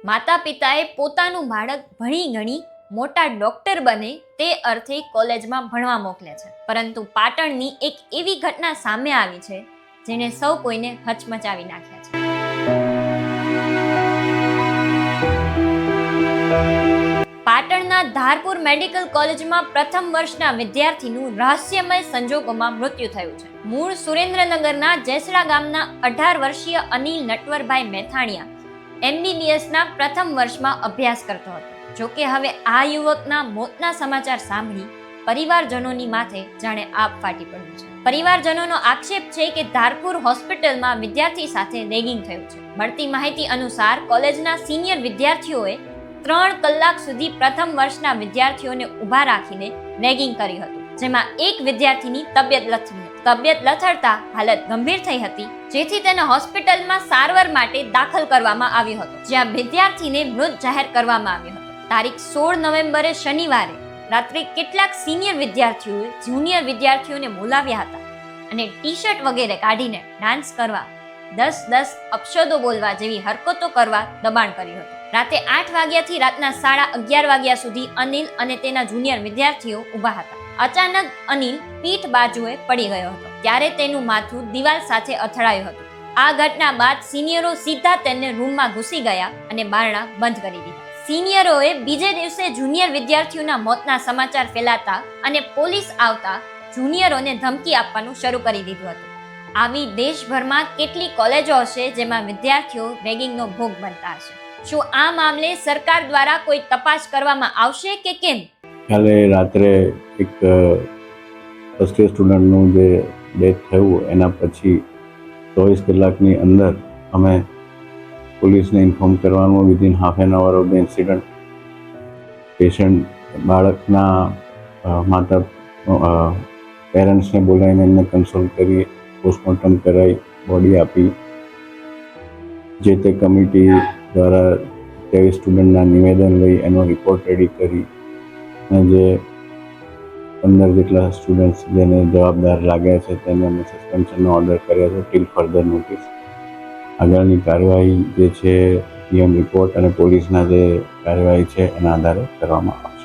માતા પિતાએ પોતાનું બાળક ભણી ગણી મોટા ડોક્ટર બને તે અર્થે કોલેજમાં ભણવા મોકલે છે, પરંતુ પાટણની એક એવી ઘટના સામે આવી છે જેને સૌ કોઈને હચમચાવી નાખ્યા છે. પાટણના ધારપુર મેડિકલ કોલેજમાં પ્રથમ વર્ષના વિદ્યાર્થીનું રહસ્યમય સંજોગોમાં મૃત્યુ થયું છે. મૂળ સુરેન્દ્રનગરના જેસડા ગામના 18 વર્ષીય અનિલ નટવરભાઈ મેથાણીયા MBBSના પ્રથમ વર્ષમાં અભ્યાસ કરતો હતો. જોકે હવે આ યુવકના મોતના સમાચાર સાંભળી પરિવારજનોની માથે જાણે આપ ફાટી પડ્યું છે. પરિવારજનોનો આક્ષેપ છે કે ધારપુર હોસ્પિટલમાં વિદ્યાર્થી સાથે રેગિંગ થયું છે. મળતી માહિતી અનુસાર કોલેજના સિનિયર વિદ્યાર્થીઓએ 3 કલાક સુધી પ્રથમ વર્ષના વિદ્યાર્થીઓને ઊભા રાખીને રેગિંગ કર્યું હતું, જેમાં એક વિદ્યાર્થીની તબિયત લથડતા હાલત ગંભીર થઈ હતી, જેથી તેને હોસ્પિટલમાં સારવાર માટે દાખલ કરવામાં આવ્યો હતો, જ્યાં વિદ્યાર્થીને મૃત જાહેર કરવામાં આવ્યો હતો. તારીખ 16 નવેમ્બરે શનિવારે રાત્રે કેટલાક સિનિયર વિદ્યાર્થીઓએ જુનિયર વિદ્યાર્થીઓને બોલાવ્યા હતા અને ટી-શર્ટ વગેરે કાઢીને ડાન્સ કરવા, 10 અપશબ્દો બોલવા જેવી હરકતો કરવા દબાણ કર્યું હતું. રાતે 8 વાગ્યાથી રાતના 11:30 વાગ્યા સુધી અનિલ અને તેના જુનિયર વિદ્યાર્થીઓ ઊભા હતા. અચાનક અનિલ પીઠ બાજુએ પડી ગયો હતો, ત્યારે તેનું માથું દિવાલ સાથે અથડાયું હતું. આ ઘટના બાદ સિનિયરો સીધા તેને રૂમમાં ઘૂસી ગયા અને બારણા બંધ કરી દીધા. સિનિયરોએ બીજે દિવસે જુનિયર વિદ્યાર્થીઓના મોતના સમાચાર ફેલાતા અને પોલીસ આવતા જુનિયરોને ધમકી આપવાનું શરૂ કરી દીધું હતું. આવી દેશભરમાં કેટલી કોલેજો હશે જેમાં વિદ્યાર્થીઓ રેગિંગનો ભોગ બનતા હશે? શું આ મામલે સરકાર દ્વારા કોઈ તપાસ કરવામાં આવશે કે કેમ? કાલે રાત્રે એક ફર્સ્ટ યર સ્ટુડન્ટનું જે ડેથ થયું એના પછી 24 કલાકની અંદર અમે પોલીસને ઇન્ફોર્મ કરવાનું within half an hour of the incident patient બાળકના પેરેન્ટ્સને બોલાવીને એમને કન્સલ્ટ કરી પોસ્ટમોર્ટમ કરાવી બોડી આપી. જે તે કમિટી દ્વારા 23 સ્ટુડન્ટના નિવેદન લઈ એનો રિપોર્ટ રેડી કરી અને જે 15 જેટલા સ્ટુડન્ટ્સ જેને જવાબદાર લાગ્યા છે તેને અમે સસ્પેન્શનનો ઓર્ડર કર્યો છે ટીલ ફર્ધર નોટિસ. આગળની કાર્યવાહી જે છે પીએમ રિપોર્ટ અને પોલીસના જે કાર્યવાહી છે એના આધારે કરવામાં આવશે.